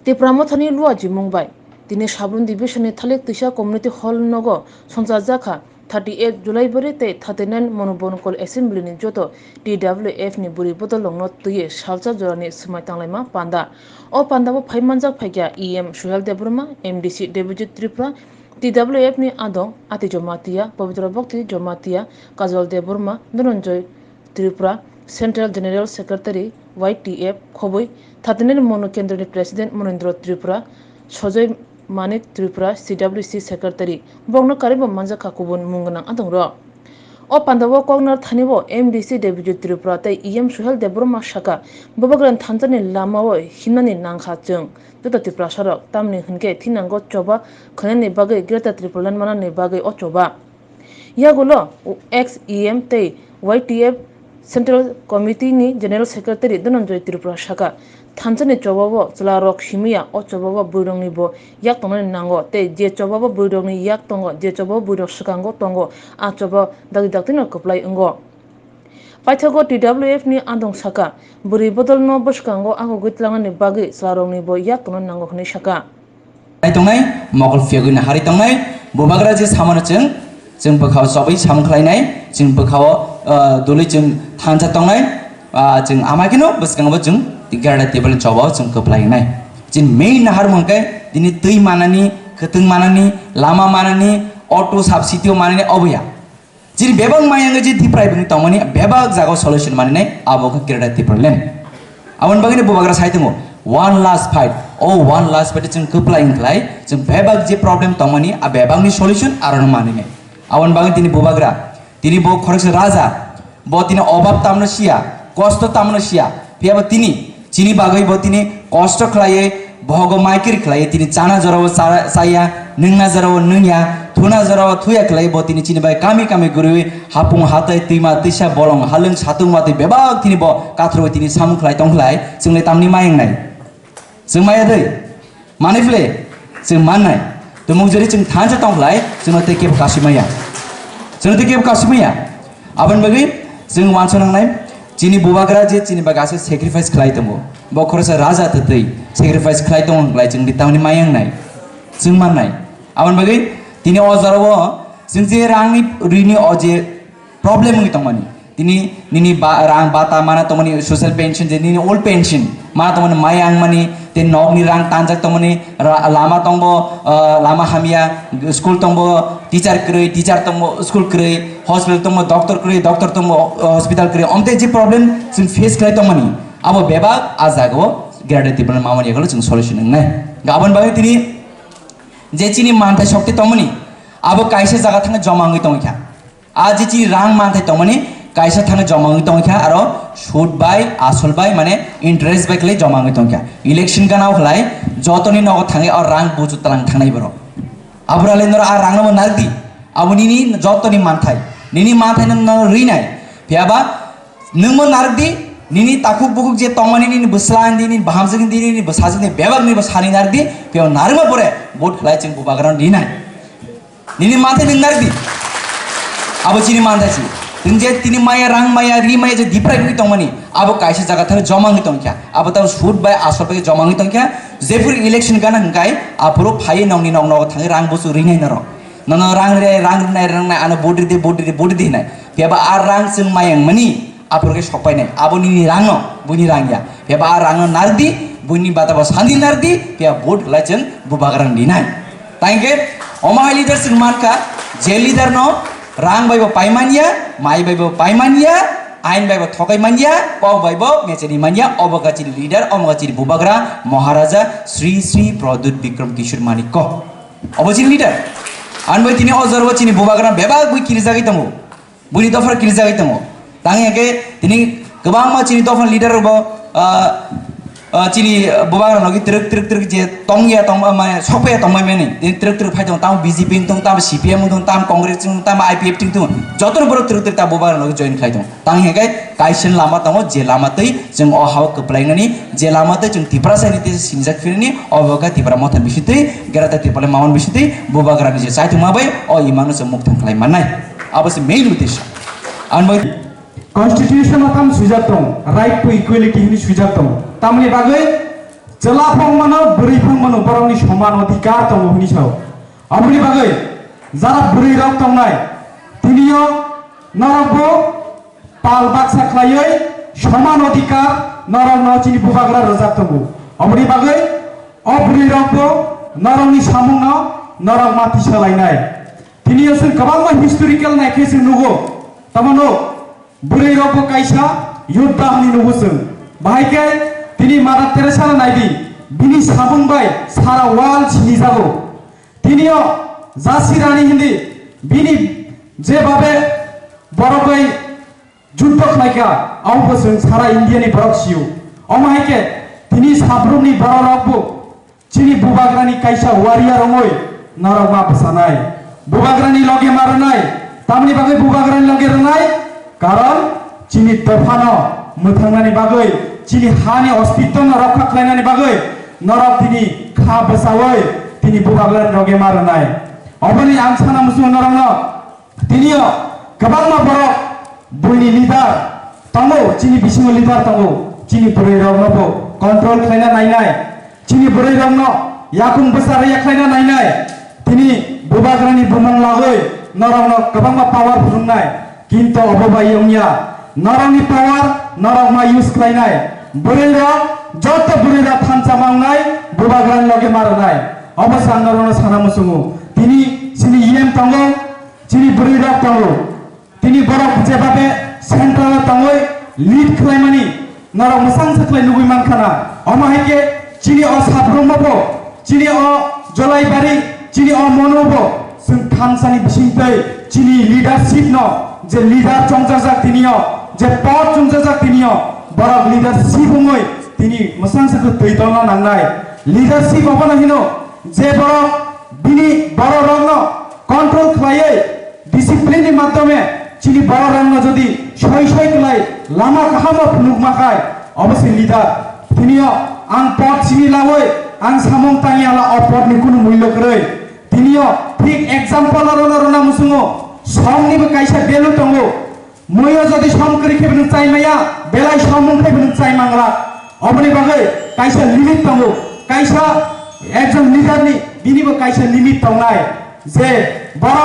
Te pramothani lua ji Mumbai. Tini Shabrun Division Thalik Tisha Community Hall Nogo Sonsa Zaka 38 July bari te 39 Monobonokol Assembly ni joto TWF ni buri bodolong no tuye shalcha jorani sumai tanglema panda. O panda bo phaimanjak phaigya EM Suhel Debruma MDC Devjit Tripura TWF ni adong ati jomatia Pavitra Bhakti jomatia Kajol Debruma Dhananjoy Tripura Central General Secretary YTF Khoboi 39 Mono Kendra ni President Monindra Tripura Sojoy Manik Tripura CWC Secretary Bongno Karibo Manjaka Kubun Munganang Adongro O Pandawa Kognar Thanibo MDC Devjit Tripura Tai EM Suhel Debruma Shaka Babagran Thanjani Lamawo Hinani Nangha Chung Dota Tripura Sharok Tamni Hinke Tinango Choba Khanani Bagai Greta Tripulan Manani Bagai O Choba Yagulo ex EM Tai YTF Central Committee ni General Secretary Dhananjoy Tripura Shaka Thanjani Chobabo Chlarok Shimia O Chobabo Buirongni bo yak tongani nango te je Chobabo Buirongni yak tongo je Chobabo Buirok Shikango tongo a Chobo dagi daktino koplai ungo Paithago TWF ni andong Shaka Buri bodol no boskango ako gitlangani bagi Chlarokni bo yak tongani nango khni Shaka Tongnai Mogol Fiaguna Hari Tongnai Bubagra je samana जों बोखाव सबै सामख्लायनाय जों बोखाव दलै जों थांजा तंनाय जों आमाकिनो बसगांबो जों गारडा table चबाव जों कप्लायनाय जों main हार मनकाय दिनै दै मानानि खतों मानानि लामा मानानि अटो साबसिडियो मानानि अबया जिर बेबाग मायांग जे दिप्राय बुं तंमानि बेबाग जागाव सल्युशन मानानै आबोखौ गारडा टेबल लेन आवन बागिनो बुबाग्रा साइतंगो one last fight one last fight जों कप्लायनख्लाय जों बेबाग जे प्रॉब्लम तंमानि आ बेबागनि सल्युशन आरो मानिने Awan bangi tini bubagra, tini bo korek raja, bo tini obab tamno sia, kosto tamno sia, pia bo tini, cini bagai bo tini kosto klaye, bohogo maikir klaye, tini cana jarawa saya, ningna jarawa nunya, thuna jarawa thuya klaye, bo tini cini bagai kami gurui, hapung hatai tima tisha bolong, halung satu mati bebag tini bo katro tini samu klay tong klay, sing le tamni mayang nai, sing maya deh, manifle, sing manai. तो मुझे चंग थांचा तंगलाय जों ते cab कासिमाया जों ते cab कासिमाया आबन बगै जों वानसनांनाय चिनि बुबाग्रा जे चिनि बागासे sacrifice खलाय दंबो बखरसा राजा तै sacrifice खलाय दंलाय जों दितावनि मायांनाय जों माननाय आबन बगै दिनि अजाराव जों जे रांनि रिनि अजे प्रॉब्लेम नि तंमानि दिनि निनि रां बाता माना तंमानि सोशल पेंशन जे निनि ओल्ड पेंशन मा तंमानि मायांग मानि ते नगनि रां तांजाक तंमानि लामा तंबो लामा हामिया स्कूल तंबो टीचर तंबो स्कूल क्रै हॉस्पिटल तंबो डॉक्टर तंबो हॉस्पिटल क्रै अमते जे प्रॉब्लम जों फेस खाय तंमानि अब बेबा आजागो गारडे टिबल मामानि गलो जों सल्युशन नाय गाबन बागै तिनि जे चिनि मानथाय शक्ति तंमानि अब कायसे जागा थांग जमाङै तंख्या आज जे रां मानथाय तंमानि कायसा थाने जमाङै तंख्या आरो सुद बाय आसल बाय माने इंटरेस्ट बाय खलै जमाङै तंख्या इलेक्शन गानाव खलाय जतनि नगद थाङै और रां बुजु तलां थांनाय बरो आब्राले नर आ रांनो नारदि आबुनिनि जतनि मानथाय निनि मानथाय न रिनाय फियाबा नोंमो नारदि निनि ताखुक बुकुक जे तंमानि निनि बसलान दिनि बाहामजों दिनि बसाजनि बेबागनि बसानि नारदि फियाव नारमा परे भोट खलाय जों बुबाग्रान दिनाय निनि मानथाय न नारदि आबो चिनि मानथायसि तुंजे तिनी माया रांग माया री माया जे दिप्राय बुई तंमानि अब कायसे जागा थाने जमाङै तंख्या अब त सुद बाय आसल बाय जमाङै तंख्या जेफोर इलेक्शन गाना हंगाय आपुरो फायै नंनि नंग थाङै रां बुसु रिनाय नर नन रां नाय आनो बडि दे नाय बेबा आ रां जों मायang मनि आपुरके सपायनाय आबोनि रांग बुनि रांया बेबा आ रांग नारदि बुनि बाताबा सान्दि नारदि बेया भोट लाई जों बुबाग्रां दिनाय तांगे अमा लिडार जों मानका जे लिडार न रां बायबो पाइमानिया माइ बायबो पाइमानिया आइन बायबो थकाइमानिया पाव बायबो मेचेनि मानिया अबगाचिनि लिडार अमगाचिनि बुबाग्रा महाराजा श्री प्रद्युत विक्रम किशोर मानिक अबचिनि लिडार आनबाय तिनि अजरबचिनि बुबाग्रा बेबा बुइ किरिजागै दंगो बुनि दफर किरिजागै दंगो तांगे तिनि गोबां माचिनि दफर लिडार बो चिनि बुबाग्रा नगि ट्रक जे तंगिया माने सफाया तंबाय मेनि ट्रक फाइदों ताम बीजेपी दं ताम सीपीएम दं ताम कांग्रेस दं ताम आईपीएफ दं जतन बर ट्रक ता बुबाग्रा नगि जॉइन खायदों तांगे कायसन लामा दं जे लामातै जों अ हाव कप्लायनानि जे लामातै जों तिप्रासानि ते सिनजाक फिरनि अबगा तिप्रा मथन बिसितै गेराता तिप्राले मावन बिसितै बुबाग्रानि जे साइथु माबाय अ इमानो जों मुक्तन खालाय माननाय अबसे मेइन उद्देश्य आनबाय Constitution atam sujatom right to equality ni sujatom tamni bagai Celapong mana berifang mana borongni समान अधिकार tongo hini saw. Aboni bagai jara beri rok tongnai tinio narabo pal baksa klayoi समान अधिकार narang no chini bubagra rojak tongo. Aboni bagai obri rokbo narangni samung no narang mati salainai. Tinio sen kabang ma historical na kese nugo tamano beri rokbo kaisa yudha hani nugo sen. Bahaikai tini Mother Teresa naidi bini sabung bai sara wal chini jago. Tinio জাসি রানী হিন্দি বিনি যেভাবে বড়বাই যুদ্ধ খাইকা আউবসং সারা ইন্ডিয়ানি বরক see you অমাইকে তিনি সাবরুমনি বড় রকবো চিনি বুবাগ্রানি কাইসা ওয়ারিয়া রঙই নরমা বসানাই বুবাগ্রানি লগে মারনাই তামনি বাগে বুবাগ্রানি লগে রনাই কারণ চিনি তফানো মুথাংনানি বাগৈ চিনি হানি অস্তিত্ব রক্ষা খাইনানি বাগৈ নরক তিনি খা বসাওই তিনি বুবাগ্রানি লগে মারনাই Obani ang sana musuh orang no, tinio kabang ma borok buni leader, tamu cini bising leader tamu, cini beri rong no kontrol kena naik, cini beri rong no, yakung besar ya kena naik, tini bubagrani bumang lagoi, norang no kabang ma power burung naik, kinto obobai yongnya, norang ni power, norang ma use kena, beri rong, jodoh beri rong thansa mang naik, bubagrani lagi marah naik, obasang norang no sana musuh. Tini sini IM tango, sini beri rok tango, tini borok jebabe sentral tango lead klaimani, nara musang seklai nubi mankana, oma heke sini o sabrum bobo, sini o jolai bari, sini o monobo, sing thansani bisingtai, sini leadership no, je leader chongjajak tinio, je pot chongjajak tinio, borok leadership umoi, tini musang seklai tuitona nangnai, leadership apa na hino, je borok bini বড় রং control খাইয়ে ডিসিপ্লিনের মাধ্যমে চিনি বড় রং যদি ছয় ছয় কলাই লামা কাহামা ফুনুক মাখায় অবশ্যই লিডার তিনিও আং পথ চিনি লাওই আং সামং তাঙি আলা অপথনি কোনো মূল্য করে তিনিও ঠিক এক্সাম্পল রনা মুসুঙো সমনিবো কাইসা বেলু দङो মইও যদি সম করি খেবেন চাই মাইয়া বেলাই সমং খেবেন চাই মাংলা অবনি বাগৈ কাইসা লিমিট দङो কাইসা একজন লিডারনি বিনিবো কাইসা লিমিট দङनाय যে বড়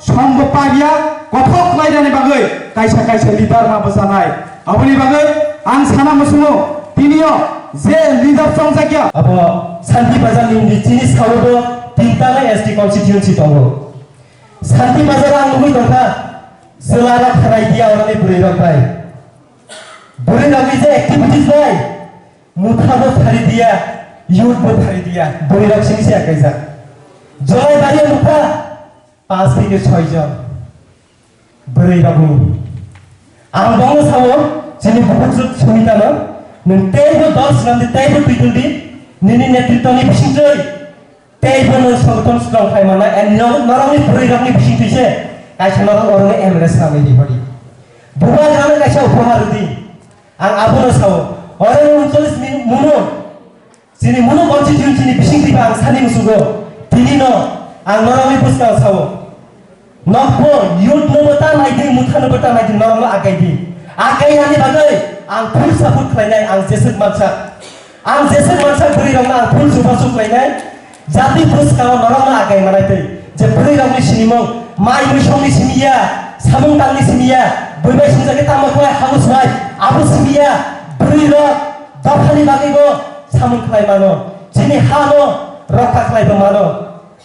সম্ভব পাবিয়া কথক লাইদানি বাগৈ কাইসা কাইসা লিডার মা বসাनाय अबनि बागै आं साना मुसुङो तिनियो जे लिडर चंजाकिया अब शान्ति बाजार नि चिनि सावबो तिनताला एसटी कन्स्टिट्युएन्सी दङ शान्ति बाजार आं नुबै दंखा जोलारा थानाय दिया अरनै बुरै रंबाय बुरै रंनि जे एक्टिभिटिज बाय मुथाबो थारि दिया युथ बो थारि दिया बुरै रंसिनि से आकाइजा जय बारि मुथा 5 থেকে 6 জন बुरै रंनि आं दङ सावो जोंनि बुहुत सुमितानो नों तेबो 10 नन्दि तेबो बिदुलदि नोंनि नेतृत्वनि बिसिंजै तेबो नों संगठन स्ट्रं खायमाना एन्ड नरंनि बुरै रंनि बिसिंथैसे काइसा नरं अरंनि एमरेस सामैनि हरि बुवा गानो काइसा उपहार दि आं आबोनो सावो अरं 39 मुनो जोंनि मुनो कन्स्टिट्युएन्सिनि बिसिंथैबा आं सानि मुसुगो दिनिनो आं नरंनि पुस्काव सावो नखो युथ नबता नायदि मुथानो बता नायदि नरंनो आगायदि आगायनानै बागै आं फुल सापर्ट खालायनाय आं जेसेक मानसा बुरै रंनो आं फुल जुगाजुग खालायनाय जाति पुस्काव नरंनो आगायमानाय दै जे बुरै रंनि सिनिमं माइ मैसंनि सिनिया सामुं तांनि सिनिया बैबाय सुजाके तामाखौहाय हागुसबाय आबो सिनिया बुरै रं दफानि बागैबो सामुं खालायमानो जिनि हानो रक्षा खालायबो मानो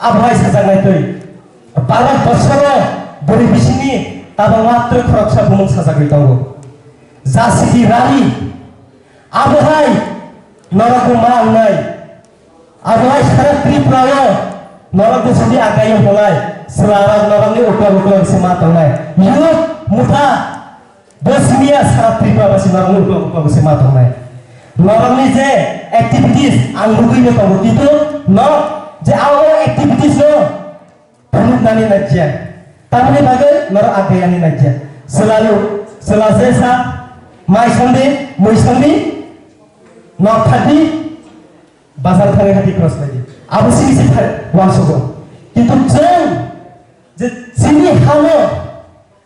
आबहाय साजांनाय दै 12 বছর বুড়ি বিসিনি তাবা মাত্র খরকসা বুমুং সাজাগৈ दङ जासिदि रानी आबहाय नरको मा आंनाय आबहाय सारा त्रिपुरायाव नरको जुदि आगायो हलाय सलारा नरंनि उपर से मा दङनाय युथ मुथा बसनिया सारा त्रिपुराबासि नरंनि उपर से मा दङनाय नरंनि जे एक्टिविटीज आं लुगैनो दङ किन्तु न जे आवर एक्टिविटीज न Nani najian, tamani bagai nor agayani najian. Selalu sa, mai sandi, nok tadi, basar thare hati cross lagi. Abu sini sih thare wansugo. Itu jeng, sini halo,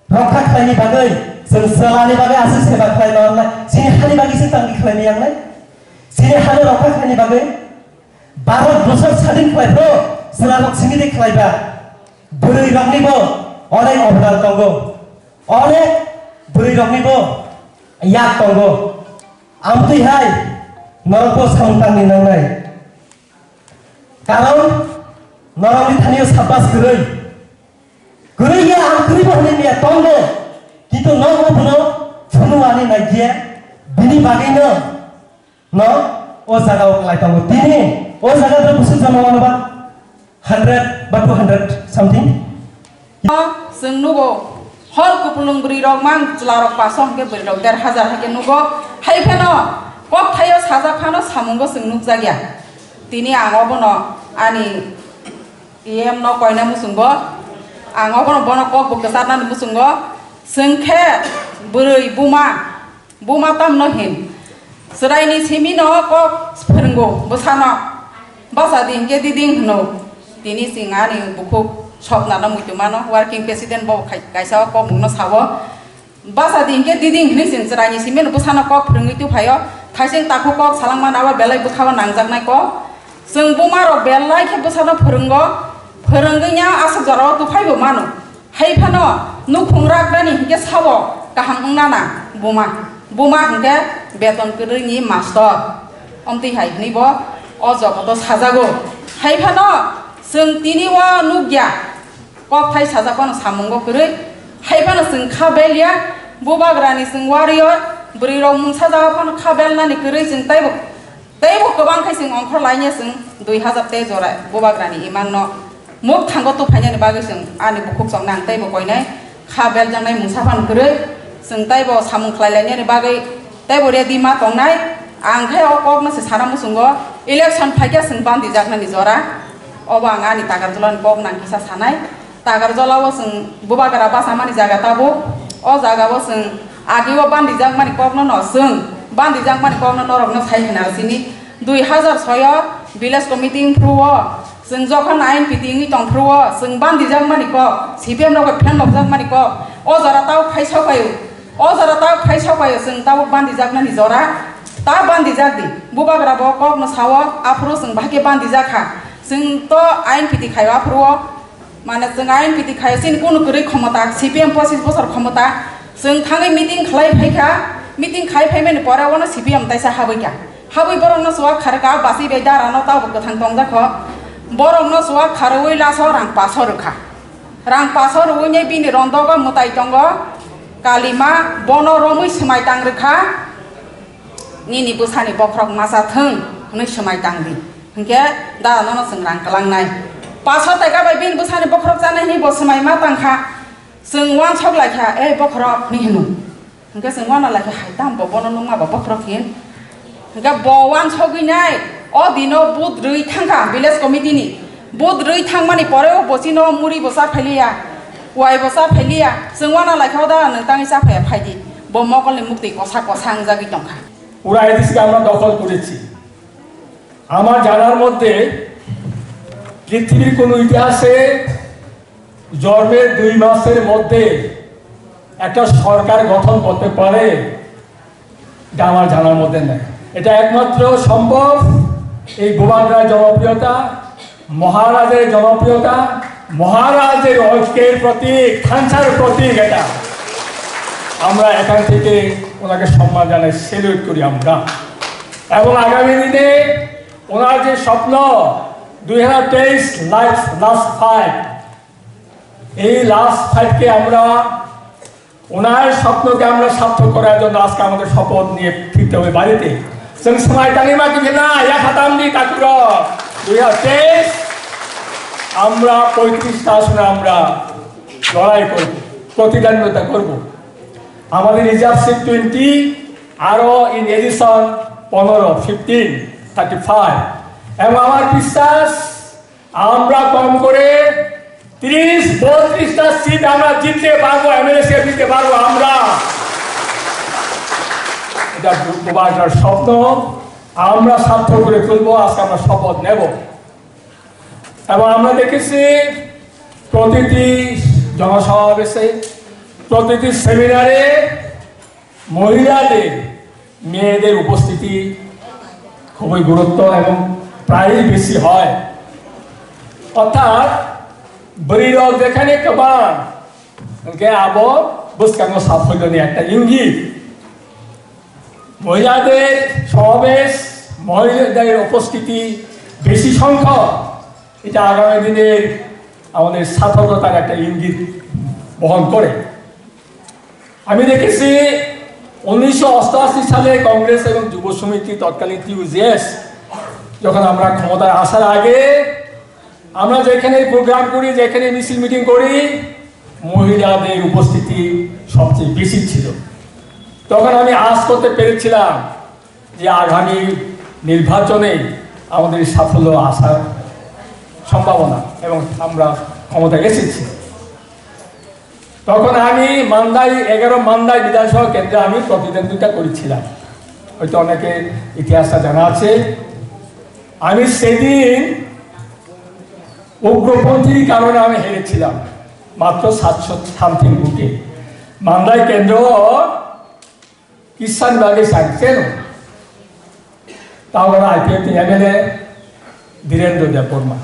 rokat lagi bagai, selani bagai asis hebat lagi nor lagi. Sini hari bagi sih tangki lagi yang lain. sini halo rokok kini bagai Bharat bosor sadin kuaitro selarok sini dek kelaiba beri rokni bo oleh obral tonggo oleh beri rokni bo yak tonggo amti hai noroko samtang ninangnai karon norok di thanio sabas gerei gerei ya angkri bahne niya tonggo gitu norok buno funuani nagia bini bagai no o jaga o kelai tonggo tini o jaga tu busuk sama mana ba 100 ba 200 something sing nugo hol kupulung beri rok mang celarok pasong ke beri rok 1000 ke nugo hai pheno kok thayo saja phano samungo sing nuk jagya tini ango bono ani em no koina musunggo ango bono kok bukasarna musunggo sengkhe beri buma tam no hin serai ni simi no kok spenggo bosano basa din ke diding no tini singani buku shop na muitu mano working president bo kaisa ko mungno sawo basa din ke diding ni sing serai ni simi no bosano kok prengitu phayo thaising taku kok salangman awa belai bukhawa nangjak nai ko sing buma ro belai ke bosano phoronggnya asok jaro tu phaibo mano hai phano nu khungrak dani ke sawo kahang nana buma hingke beton kerungi master omti hai ni bo ojo koto sajago hai phano sing tini wa nugya kok thai sajakon samungo kerui hai phano sing khabelia bubagrani sing warrior beri rong saja phano khabel nani kerui sing taibo kobang khai sing ongkhor lainnya sing 2000 te jora bubagrani imang no muk thango tu phanya ni bagi sing ani bukuk song nang taibo koinai khabel jangnai mungsa phan kerui sing taibo samung khlailanya ni bagai taibo ready ma tongnai angkai okok na se sara musungo election phaikya sing bandi jakna ni jora oba ngani tagar jolan kok nang kisa sanai tagar jolawo sing bubagara basamani jaga tabo o jaga bo sing agiwo bandi jakmani kok no sing bandi jakmani kok no norok no sai hena sini 2006 village committee pruwo sing jokhon ain piting ni tong pruwo sing bandi jakmani kok CPM no phen lok jakmani kok o jara tau phaisa payo o jara tau phaisa payo sing tau bandi jakna ni jora ta bandi jakdi bubagra bo kok no sawo afro sing bhake bandi jakha sing to ain piti khayo afro mane sing ain piti khayo sin kono kuri ক্ষমতা CPM 25 বছর ক্ষমতা sing thangai meeting khlai phaika meeting khai phaimene pore ono CPM taisa haboika haboi borong no suwa kharka basi beidara no taw bokthang tongjakho borong no suwa kharoi laso rang pasor unyai bini rondogo mutai tongo kalima bono romui semai tang rekha nini busani bokrok masa thung nei semai tang di hingke da no sengrang kalangnai paso tega bai bin busani bokrok jane ni bo semai ma tangkha sing wan chok laikha e bokrok ni hinu hingke sing wan laikha haidam bo bono nungma bo bokrok hin hingke bo wan choginai o dino bud rui thangka village committee ni bud rui thangmani poreo bosino muri bosa phelia wai bosa phelia sing wan laikha da nang tangi sa phe phaidi bo mokol ni mukti kosa kosang jagi tongkha পুরা এদেশকে আমরা দখল করেছি আমার জানার মধ্যে পৃথিবীর কোন ইতিহাসে জন্মের 2 মাসের মধ্যে একটা সরকার গঠন করতে পারে এটা আমার জানার মধ্যে নেই এটা একমাত্র সম্ভব এই গোবাগড়ার জনপ্রিয়তা মহারাজের ঐক্যের প্রতীক খানসার প্রতীক এটা আমরা এখান থেকে ওনাকে সম্মান জানাই সেলিউট করি আমরা এবং আগামী দিনে ওনার যে স্বপ্ন 2023 লাস্ট ফাইট এই লাস্ট ফাইটকে আমরা ওনার স্বপ্নকে আমরা সার্থক করার জন্য আজকে আমাদের শপথ নিয়ে ফিরতে হবে বাড়িতে जों समाय तालिमा किना या खातामनि ताकुर 2023 আমরা 35টা আসনে আমরা লড়াই করব প্রতিদ্বন্দ্বিতা করব আমাদের রিজার্ভ সিট 20 আরো ইন এডিশন 15 15 35 এবং আমার বিশ্বাস আমরা কম করে 30 32টা সিট আমরা জিততে পারবো এমএলএসি জিততে পারবো আমরা এটা গোবাগড়ার স্বপ্ন আমরা সার্থক করে তুলবো আজকে আমরা শপথ নেব এবং আমরা দেখেছি প্রতিটি জনসমাবেশে প্রতিটি সেমিনারে মহিলাদের মেয়েদের উপস্থিতি খুবই গুরুত্ব এবং প্রায়ই বেশি হয়। অর্থাৎ বরিরক যেখানে কেবান আবো বুসকাঙ্গ সাফল্য নিয়ে একটা ইঙ্গিত। মহিলাদের সমাবেশ, মহিলাদের উপস্থিতি বেশি সংখ্যক, এটা আগামী দিনের আমাদের সাফল্যতার একটা ইঙ্গিত বহন করে। আমি দেখেছি 1988 সালে কংগ্রেস এবং যুব সমিতি তৎকালীন টিউজিএস যখন আমরা ক্ষমতায় আসার আগে আমরা যেখানে প্রোগ্রাম করি, যেখানে মিছিল মিটিং করি, মহিলাদের উপস্থিতি সবচেয়ে বেশি ছিল। তখন আমি আশ করতে পেরেছিলাম যে আগামী নির্বাচনে আমাদের সাফল্য আসার সম্ভাবনা, এবং আমরা ক্ষমতায় এসেছি। তখন আমি 11 মান্দাই বিধানসভা কেন্দ্রে আমি প্রতিদ্বন্দ্বিতা করেছিলাম, হয়তো অনেকের ইতিহাসটা জানা আছে। আমি সেদিন উগ্রপন্থীর কারণে আমি হেরেছিলাম মাত্র 700 সামথিং ভোটে। মান্দাই কেন্দ্র কিষানবাগে চাইছেন, তাও আইপিএফ এমএলএ ধীরেন্দ্র দেববর্মা।